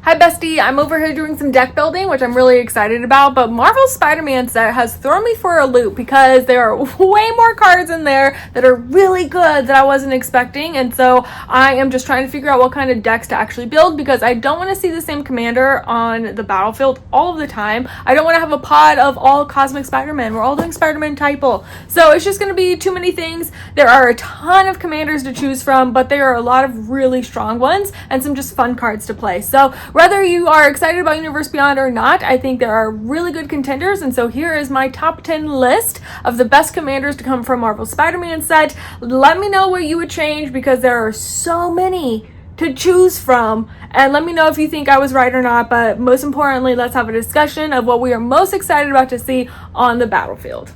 Hi bestie, I'm over here doing some deck building, which I'm really excited about, but Marvel's Spider-Man set has thrown me for a loop because there are way more cards in there that are really good that I wasn't expecting, and so I am just trying to figure out what kind of decks to actually build because I don't want to see the same commander on the battlefield all of the time. I don't want to have a pod of all Cosmic Spider-Man. We're all doing Spider-Man typo. So it's just going to be too many things. There are a ton of commanders to choose from, but there are a lot of really strong ones and some just fun cards to play. So whether you are excited about Universe Beyond or not, I think there are really good contenders, and so here is my top 10 list of the best commanders to come from Marvel Spider-Man set. Let me know what you would change because there are so many to choose from, and let me know if you think I was right or not, but most importantly, let's have a discussion of what we are most excited about to see on the battlefield.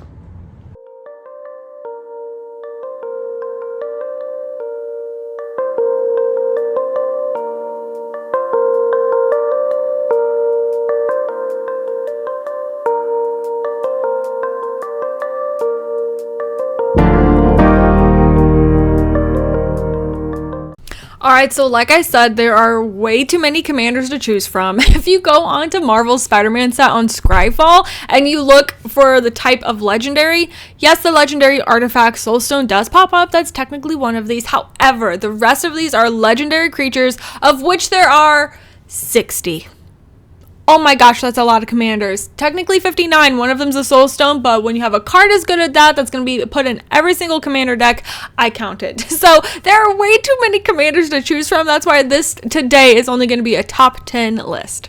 Alright, so like I said, there are way too many commanders to choose from. If you go onto Marvel's Spider-Man set on Scryfall and you look for the type of legendary, yes, the legendary artifact Soulstone does pop up. That's technically one of these. However, the rest of these are legendary creatures, of which there are 60. Oh my gosh, that's a lot of commanders. Technically 59, one of them's a Soulstone, but when you have a card as good as that, that's going to be put in every single commander deck, I counted. So there are way too many commanders to choose from. That's why this today is only going to be a top 10 list.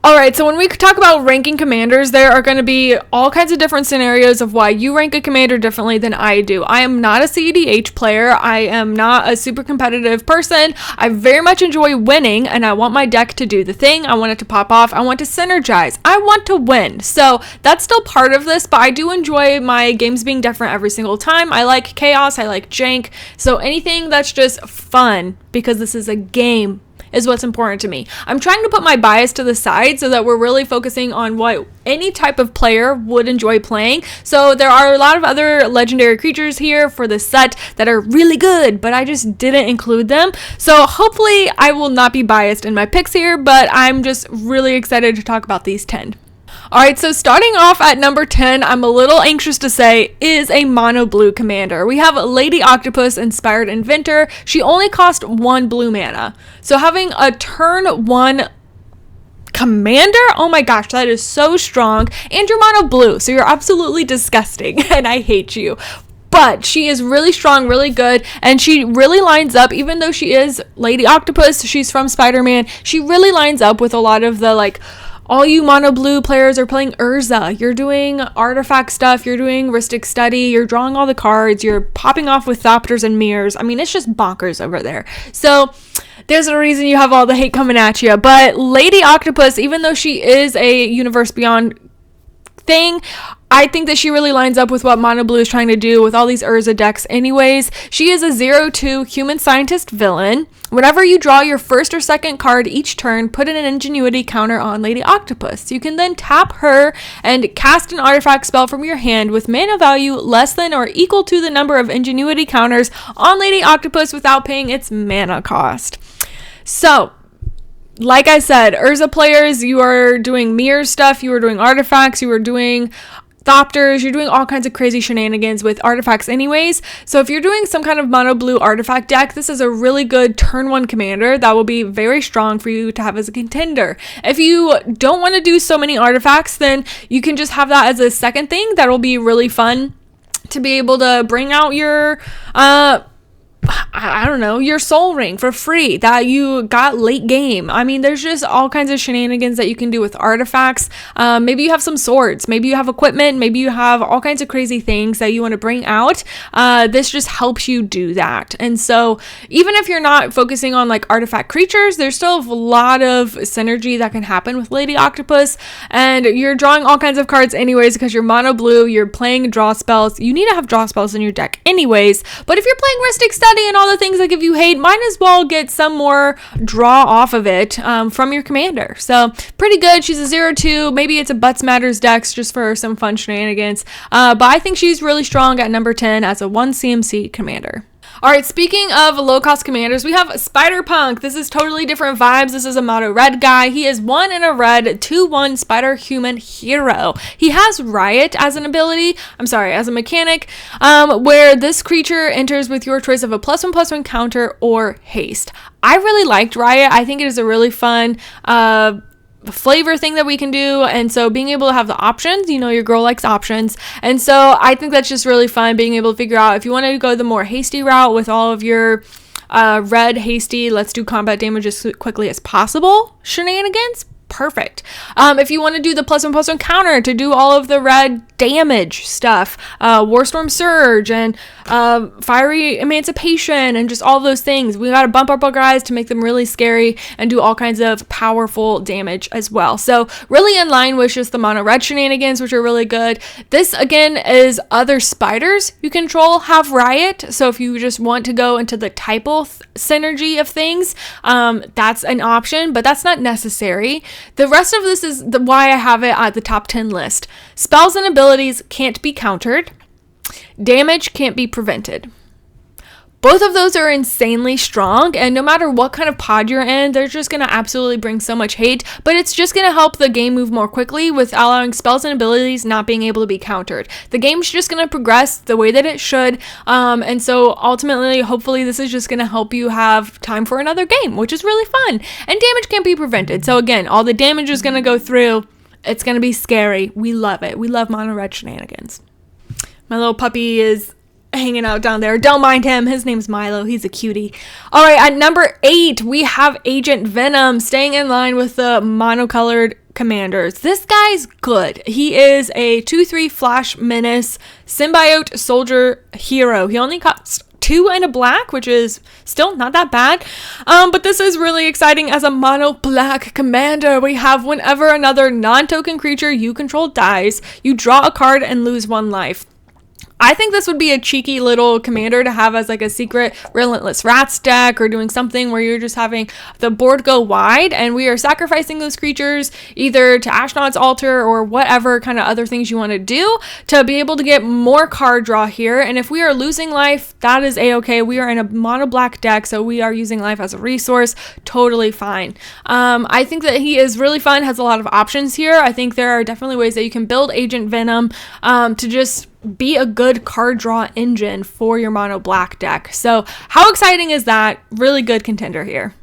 Alright, so when we talk about ranking commanders, there are going to be all kinds of different scenarios of why you rank a commander differently than I do. I am not a CEDH player. I am not a super competitive person. I very much enjoy winning, and I want my deck to do the thing. I want it to pop off. I want to synergize. I want to win. So that's still part of this, but I do enjoy my games being different every single time. I like chaos. I like jank. So anything that's just fun, because this is a game, is what's important to me. I'm trying to put my bias to the side so that we're really focusing on what any type of player would enjoy playing. So there are a lot of other legendary creatures here for this set that are really good, but I just didn't include them. So hopefully I will not be biased in my picks here, but I'm just really excited to talk about these 10. Alright, so starting off at number 10, I'm a little anxious to say, is a mono blue commander. We have Lady Octopus, Inspired Inventor. She only cost 1 blue mana. So having a turn 1 commander, oh my gosh, that is so strong. And you're mono blue, so you're absolutely disgusting, and I hate you. But she is really strong, really good, and she really lines up, even though she is Lady Octopus, she's from Spider-Man, she really lines up with a lot of the, like, all you mono blue players are playing Urza. You're doing artifact stuff. You're doing Rhystic Study. You're drawing all the cards. You're popping off with Thopters and Mirrors. I mean, it's just bonkers over there. So there's a reason you have all the hate coming at you. But Lady Octopus, even though she is a Universe Beyond thing, I think that she really lines up with what Mono Blue is trying to do with all these Urza decks anyways. She is a 0/2 human scientist villain. Whenever you draw your first or second card each turn, put in an ingenuity counter on Lady Octopus. You can then tap her and cast an artifact spell from your hand with mana value less than or equal to the number of ingenuity counters on Lady Octopus without paying its mana cost. So, like I said, Urza players, you are doing mirror stuff, you are doing artifacts, you are doing Thopters, you're doing all kinds of crazy shenanigans with artifacts anyways. So if you're doing some kind of mono blue artifact deck, this is a really good turn 1 commander that will be very strong for you to have as a contender. If you don't want to do so many artifacts, then you can just have that as a second thing that will be really fun to be able to bring out your I don't know, your Soul Ring for free that you got late game. I mean, there's just all kinds of shenanigans that you can do with artifacts. Maybe you have some swords, maybe you have equipment, maybe you have all kinds of crazy things that you want to bring out. This just helps you do that. And so even if you're not focusing on like artifact creatures, there's still a lot of synergy that can happen with Lady Octopus, and you're drawing all kinds of cards anyways because you're mono blue, you're playing draw spells. You need to have draw spells in your deck anyways, but if you're playing Rhystic Study and all the things that give you hate, might as well get some more draw off of it from your commander. So pretty good. She's a 0/2. Maybe it's a Butts Matters Dex just for some fun shenanigans. But I think she's really strong at number 10 as a 1 CMC commander. All right, speaking of low-cost commanders, we have Spider-Punk. This is totally different vibes. This is a mono red guy. He is 1 in a red, 2/1 spider human hero. He has Riot as an ability, as a mechanic, where this creature enters with your choice of a +1/+1 counter or haste. I really liked Riot. I think it is a really fun flavor thing that we can do, and so being able to have the options, your girl likes options, and so I think that's just really fun, being able to figure out if you want to go the more hasty route with all of your red hasty, let's do combat damage as quickly as possible shenanigans. Perfect. If you want to do the +1/+1 counter to do all of the red damage stuff, Warstorm Surge and Fiery Emancipation and just all those things, we got to bump up our guys to make them really scary and do all kinds of powerful damage as well. So really in line with just the mono red shenanigans, which are really good. This again is other spiders you control have Riot. So if you just want to go into the typal synergy of things, that's an option, but that's not necessary. The rest of this is why I have it at the top 10 list. Spells and abilities can't be countered. Damage can't be prevented. Both of those are insanely strong, and no matter what kind of pod you're in, they're just going to absolutely bring so much hate, but it's just going to help the game move more quickly with allowing spells and abilities not being able to be countered. The game's just going to progress the way that it should, and so ultimately, hopefully, this is just going to help you have time for another game, which is really fun, and damage can't be prevented. So again, all the damage is going to go through. It's going to be scary. We love it. We love mono red shenanigans. My little puppy is hanging out down there. Don't mind him. His name's Milo. He's a cutie. All right, at number 8, we have Agent Venom, staying in line with the monocolored commanders. This guy's good. He is a 2/3 flash menace symbiote soldier hero. He only costs 2 and a black, which is still not that bad. But this is really exciting as a mono black commander. We have whenever another non-token creature you control dies, you draw a card and lose 1 life. I think this would be a cheeky little commander to have as like a secret Relentless Rats deck, or doing something where you're just having the board go wide and we are sacrificing those creatures either to Ashnod's Altar or whatever kind of other things you want to do to be able to get more card draw here. And if we are losing life, that is a-okay. We are in a mono black deck, so we are using life as a resource. Totally fine. I think that he is really fun, has a lot of options here. I think there are definitely ways that you can build Agent Venom to just be a good card draw engine for your mono black deck. So how exciting is that? Really good contender here.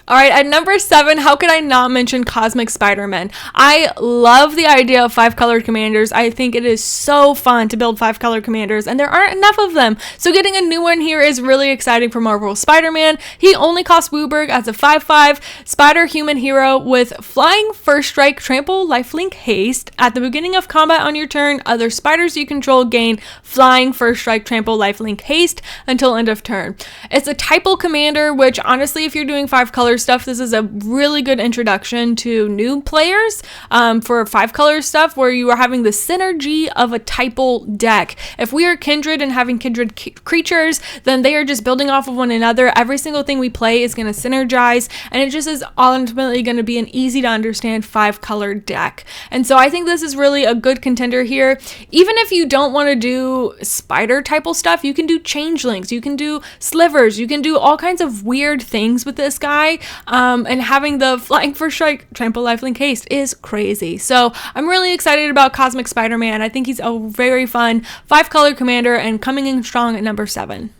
All right, at number 7, how could I not mention Cosmic Spider-Man? I love the idea of 5-colored commanders. I think it is so fun to build 5-colored commanders, and there aren't enough of them. So getting a new one here is really exciting for Marvel Spider-Man. He only costs Wooburg as a 5/5 spider human hero with flying, first strike, trample, lifelink, haste. At the beginning of combat on your turn, other spiders you control gain flying, first strike, trample, lifelink, haste until end of turn. It's a typal commander, which honestly, if you're doing 5-color stuff, this is a really good introduction to new players for 5-color stuff, where you are having the synergy of a typal deck. If we are kindred and having kindred creatures, then they are just building off of one another. Every single thing we play is going to synergize, and it just is ultimately going to be an easy to understand 5-color deck. And so I think this is really a good contender here. Even if you don't want to do spider typal stuff, you can do changelings, you can do slivers, you can do all kinds of weird things with this guy. And having the flying first strike, trample, lifelink, haste is crazy. So I'm really excited about Cosmic Spider-Man. I think he's a very fun 5-color commander and coming in strong at number 7.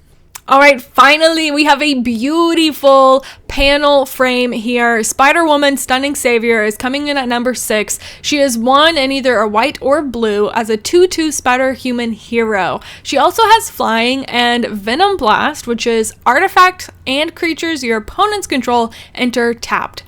All right, finally, we have a beautiful panel frame here. Spider-Woman, Stunning Savior, is coming in at number 6. She is 1 in either a white or blue as a 2/2 spider human hero. She also has flying and Venom Blast, which is artifacts and creatures your opponents control enter tapped.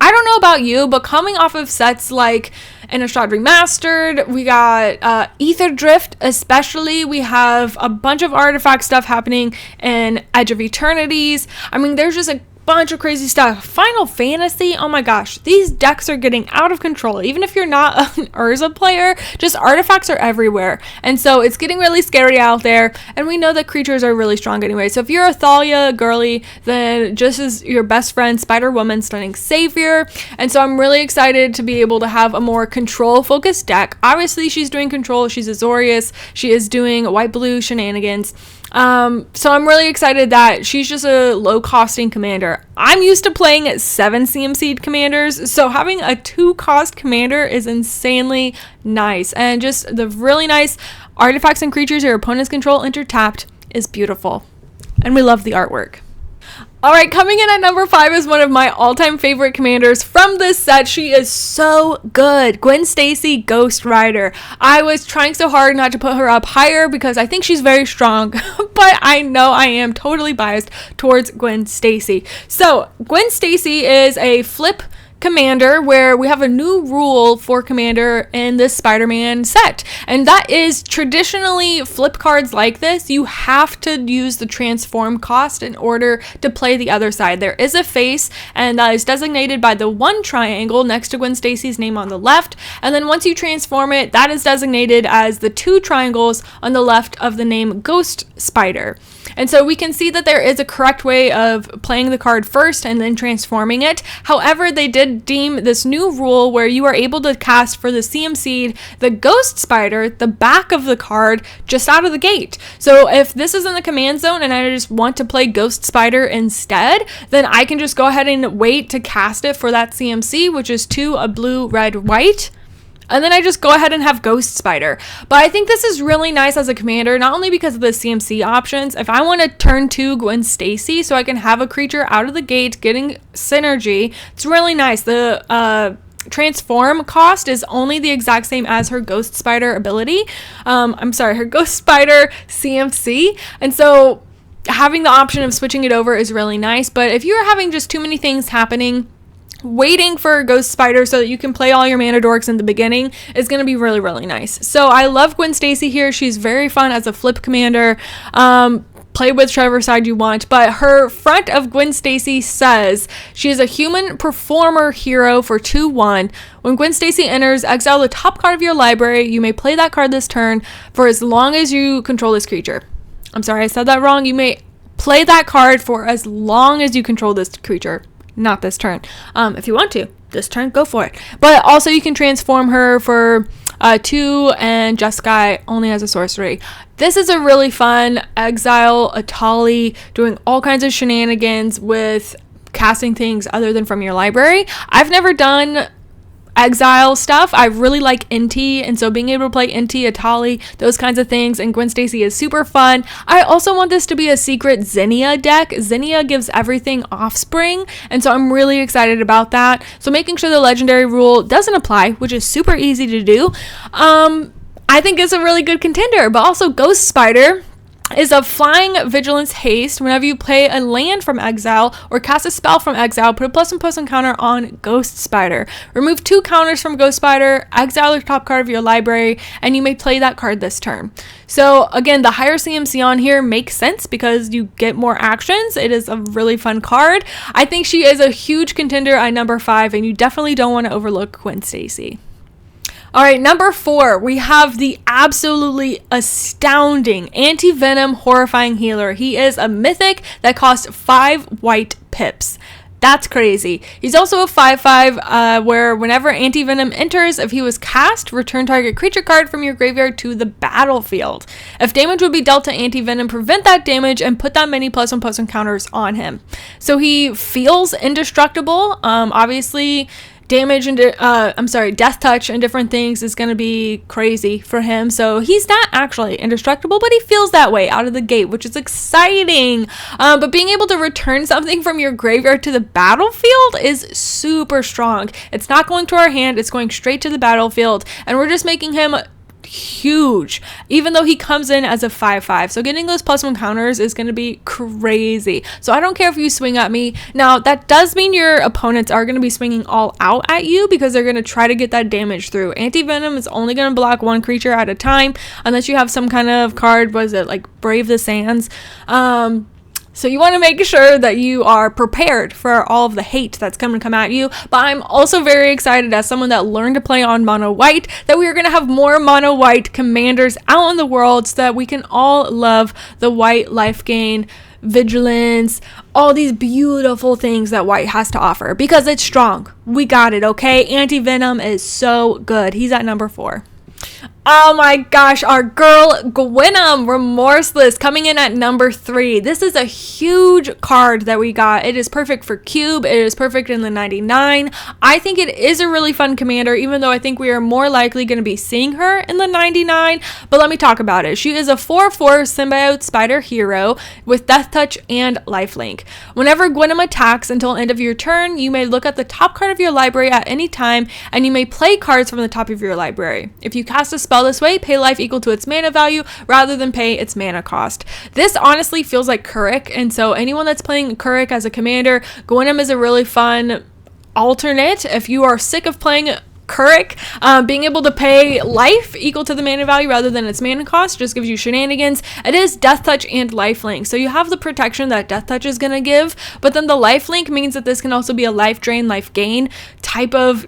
I don't know about you, but coming off of sets like Innistrad Remastered, we got Ether Drift especially, we have a bunch of artifact stuff happening in Edge of Eternities. I mean, there's just a bunch of crazy stuff. Final Fantasy, oh my gosh, these decks are getting out of control. Even if you're not an Urza player, just artifacts are everywhere. And so it's getting really scary out there, and we know that creatures are really strong anyway. So if you're a Thalia girly, then just as your best friend, Spider-Woman, Stunning Savior. And so I'm really excited to be able to have a more control-focused deck. Obviously, she's doing control. She's Azorius. She is doing white-blue shenanigans. So I'm really excited that she's just a low costing commander. I'm used to playing 7 CMC'd commanders, so having a 2 cost commander is insanely nice. And just the really nice artifacts and creatures your opponents control enter tapped is beautiful. And we love the artwork. Alright, coming in at number 5 is one of my all-time favorite commanders from this set. She is so good. Gwen Stacy, Ghost Rider. I was trying so hard not to put her up higher because I think she's very strong, but I know I am totally biased towards Gwen Stacy. So, Gwen Stacy is a flip commander where we have a new rule for commander in this Spider-Man set, and that is traditionally flip cards like this you have to use the transform cost in order to play the other side. There is a face, and that is designated by the 1 triangle next to Gwen Stacy's name on the left, and then once you transform it, that is designated as the 2 triangles on the left of the name Ghost Spider. And so we can see that there is a correct way of playing the card first and then transforming it. However, they did deem this new rule where you are able to cast for the CMC'd the Ghost Spider, the back of the card, just out of the gate. So if this is in the command zone and I just want to play Ghost Spider instead, then I can just go ahead and wait to cast it for that CMC, which is 2, a blue, red, white. And then I just go ahead and have Ghost Spider. But I think this is really nice as a commander, not only because of the CMC options. If I want to turn 2 Gwen Stacy so I can have a creature out of the gate getting synergy, it's really nice. The transform cost is only the exact same as her Ghost Spider ability. Her Ghost Spider CMC. And so having the option of switching it over is really nice. But if you're having just too many things happening, waiting for Ghost Spider so that you can play all your mana dorks in the beginning is going to be really, really nice. So I love Gwen Stacy here. She's very fun as a flip commander. Play whichever side you want, but her front of Gwen Stacy says she is a human performer hero for 2/1. When Gwen Stacy enters, exile the top card of your library. You may play that card this turn for as long as you control this creature. I'm sorry, I said that wrong. You may play that card for as long as you control this creature. Not this turn. If you want to, this turn, go for it. But also you can transform her for 2 and Jeskai only as a sorcery. This is a really fun exile Atali, doing all kinds of shenanigans with casting things other than from your library. I've never done exile stuff. I really like Inti, and so being able to play Inti, Atali, those kinds of things, and Gwen Stacy is super fun. I also want this to be a secret Zinnia deck. Zinnia gives everything offspring, and so I'm really excited about that. So making sure the legendary rule doesn't apply, which is super easy to do, I think is a really good contender. But also Ghost Spider is a flying vigilance haste. Whenever you play a land from exile or cast a spell from exile, put a +1/+1 counter on Ghost Spider. Remove 2 counters from Ghost Spider, exile the top card of your library, and you may play that card this turn. So again, the higher CMC on here makes sense because you get more actions. It is a really fun card. I think she is a huge contender at number 5, and you definitely don't want to overlook Gwen Stacy. All right, number 4, we have the absolutely astounding Anti-Venom Horrifying Healer. He is a mythic that costs 5 white pips. That's crazy. He's also a 5/5 where whenever Anti-Venom enters, if he was cast, return target creature card from your graveyard to the battlefield. If damage would be dealt to Anti-Venom, prevent that damage and put that many +1/+1 counters on him. So he feels indestructible. Obviously, damage and death touch and different things is going to be crazy for him. So he's not actually indestructible, but he feels that way out of the gate, which is exciting. But being able to return something from your graveyard to the battlefield is super strong. It's not going to our hand, it's going straight to the battlefield, and we're just making him huge, even though he comes in as a 5/5. So getting those +1 counters is going to be crazy. So I don't care if you swing at me. Now, that does mean your opponents are going to be swinging all out at you because they're going to try to get that damage through. Anti-Venom is only going to block 1 creature at a time unless you have some kind of card, was it like Brave the Sands? So you want to make sure that you are prepared for all of the hate that's going to come at you. But I'm also very excited as someone that learned to play on mono white that we are going to have more mono white commanders out in the world so that we can all love the white life gain, vigilance, all these beautiful things that white has to offer because it's strong. We got it, okay? Anti-Venom is so good. He's at number 4. Oh my gosh, our girl Gwenum, Remorseless, coming in at number 3. This is a huge card that we got. It is perfect for Cube. It is perfect in the 99. I think it is a really fun commander, even though I think we are more likely going to be seeing her in the 99. But let me talk about it. She is a 4/4 symbiote spider hero with Death Touch and Lifelink. Whenever Gwenum attacks until end of your turn, you may look at the top card of your library at any time, and you may play cards from the top of your library. If you cast a spell this way, pay life equal to its mana value rather than pay its mana cost. This honestly feels like Kurik, and so anyone that's playing Kurik as a commander, Gwenum is a really fun alternate. If you are sick of playing Kurik, being able to pay life equal to the mana value rather than its mana cost just gives you shenanigans. It is Death Touch and Lifelink, so you have the protection that Death Touch is going to give, but then the Lifelink means that this can also be a life drain, life gain type of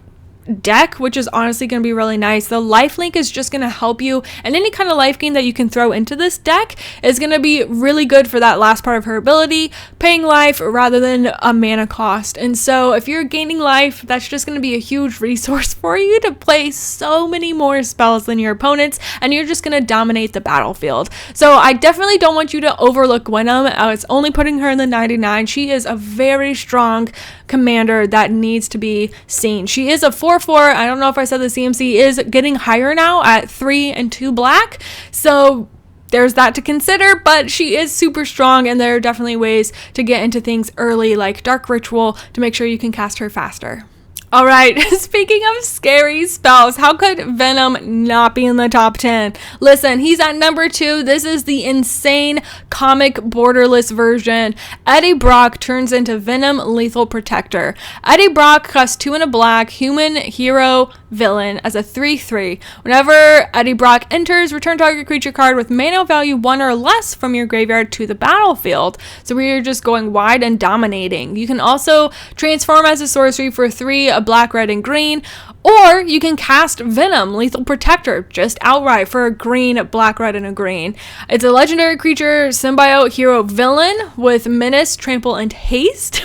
deck, which is honestly going to be really nice. The lifelink is just going to help you, and any kind of life gain that you can throw into this deck is going to be really good for that last part of her ability, paying life rather than a mana cost. And so if you're gaining life, that's just going to be a huge resource for you to play so many more spells than your opponents, and you're just going to dominate the battlefield. So I definitely don't want you to overlook Gwenum. It's only putting her in the 99. She is a very strong commander that needs to be seen. She is a 4/4. I don't know if I said the CMC is getting higher now at 3 and 2 black. So there's that to consider, but she is super strong, and there are definitely ways to get into things early like Dark Ritual to make sure you can cast her faster. All right, speaking of scary spells, how could Venom not be in the top 10? Listen, he's at number 2. This is the insane comic borderless version. Eddie Brock turns into Venom Lethal Protector. Eddie Brock costs 2 and a black, human hero villain as a 3/3. Whenever Eddie Brock enters, return target creature card with mana value 1 or less from your graveyard to the battlefield. So we are just going wide and dominating. You can also transform as a sorcery for 3, a black, red, and green, or you can cast Venom Lethal Protector just outright for a green, black, red, and a green. It's a legendary creature, symbiote hero villain with menace, trample, and haste.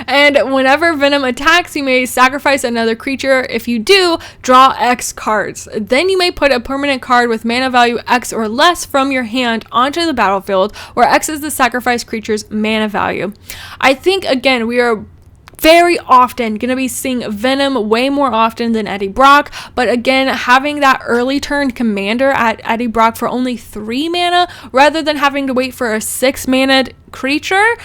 And whenever Venom attacks, you may sacrifice another creature. If you do, draw X cards. Then you may put a permanent card with mana value X or less from your hand onto the battlefield, where X is the sacrificed creature's mana value. I think, again, we are very often going to be seeing Venom way more often than Eddie Brock, but again, having that early turn commander at Eddie Brock for only 3 mana rather than having to wait for a 6 mana creature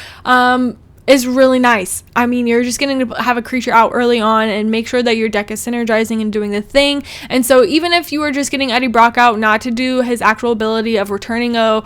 is really nice. I mean, you're just going to have a creature out early on and make sure that your deck is synergizing and doing the thing. And so even if you were just getting Eddie Brock out not to do his actual ability of returning a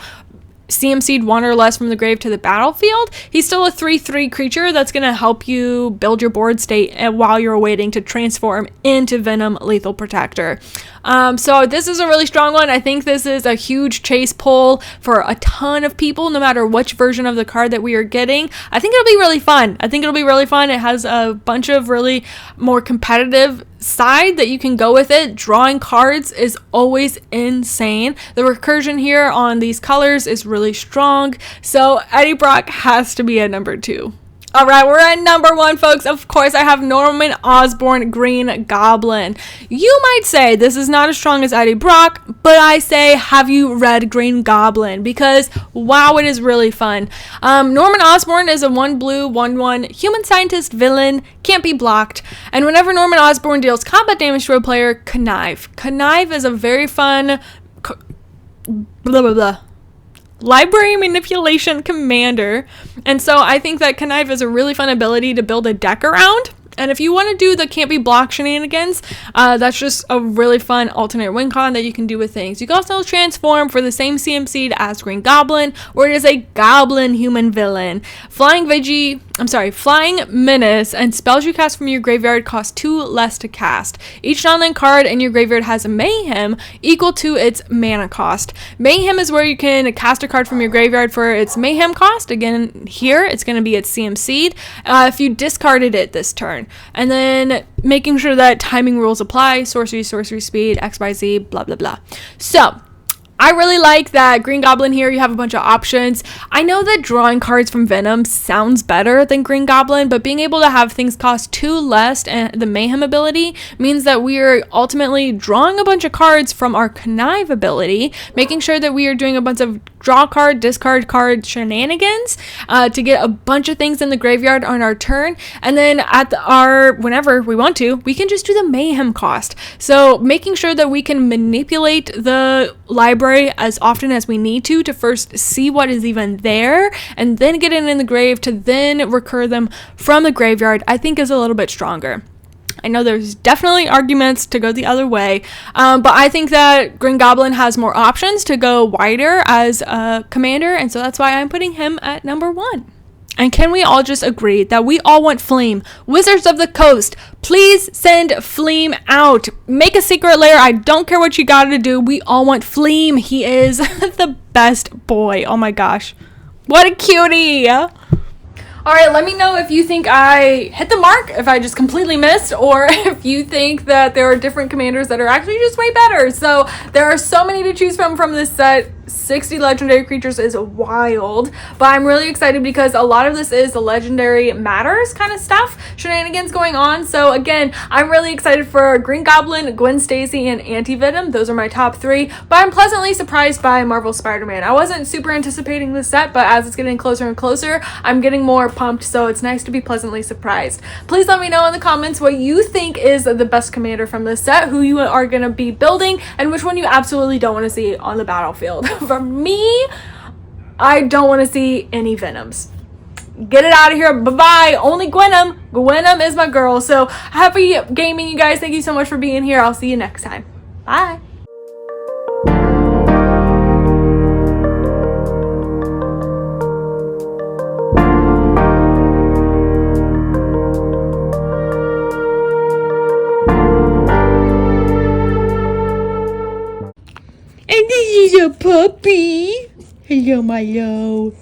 CMC'd 1 or less from the grave to the battlefield, he's still a 3/3 creature that's going to help you build your board state while you're waiting to transform into Venom Lethal Protector. So this is a really strong one. I think this is a huge chase pull for a ton of people, no matter which version of the card that we are getting. I think it'll be really fun. It has a bunch of really more competitive side that you can go with it. Drawing cards is always insane. The recursion here on these colors is really strong. So Eddie Brock has to be at number 2. All right, we're at number 1, folks. Of course, I have Norman Osborn Green Goblin. You might say this is not as strong as Eddie Brock, but I say, have you read Green Goblin? Because, wow, it is really fun. Norman Osborn is a 1 blue, 1/1 human scientist villain, can't be blocked. And whenever Norman Osborn deals combat damage to a player, connive. Connive is a very fun library manipulation commander, and so I think that connive is a really fun ability to build a deck around. And if you want to do the can't be blocked shenanigans, that's just a really fun alternate win con that you can do with things. You can also transform for the same CMC as Green Goblin, where it is a goblin human villain. Flying menace, and spells you cast from your graveyard cost 2 less to cast. Each non-land card in your graveyard has a mayhem equal to its mana cost. Mayhem is where you can cast a card from your graveyard for its mayhem cost. Again, here it's going to be its CMC if you discarded it this turn. And then making sure that timing rules apply, sorcery speed, XYZ, blah, blah, blah. So I really like that Green Goblin here. You have a bunch of options. I know that drawing cards from Venom sounds better than Green Goblin, but being able to have things cost 2 less and the Mayhem ability means that we are ultimately drawing a bunch of cards from our Connive ability, making sure that we are doing a bunch of draw card, discard card shenanigans to get a bunch of things in the graveyard on our turn, and then at whenever we want to, we can just do the Mayhem cost. So making sure that we can manipulate the library as often as we need to first see what is even there and then get it in the grave to then recur them from the graveyard, I think is a little bit stronger. I know there's definitely arguments to go the other way, but I think that Green Goblin has more options to go wider as a commander, and so that's why I'm putting him at number 1. And can we all just agree that we all want FLEEM? Wizards of the Coast, please send FLEEM out. Make a secret lair. I don't care what you gotta do. We all want FLEEM. He is the best boy. Oh my gosh. What a cutie. All right, let me know if you think I hit the mark, if I just completely missed, or if you think that there are different commanders that are actually just way better. So there are so many to choose from this set. 60 legendary creatures is wild, but I'm really excited because a lot of this is the legendary matters kind of stuff, shenanigans going on. So again, I'm really excited for Green Goblin, Gwen Stacy, and Anti-Venom. Those are my top 3, but I'm pleasantly surprised by Marvel Spider-Man. I wasn't super anticipating this set, but as it's getting closer and closer, I'm getting more pumped, so it's nice to be pleasantly surprised. Please let me know in the comments what you think is the best commander from this set, who you are going to be building, and which one you absolutely don't want to see on the battlefield. For me, I don't want to see any Venoms. Get it out of here. Bye-bye. Only Gwenom. Gwenom is my girl. So happy gaming, you guys. Thank you so much for being here. I'll see you next time. Bye. And this is a puppy. Hello, my love.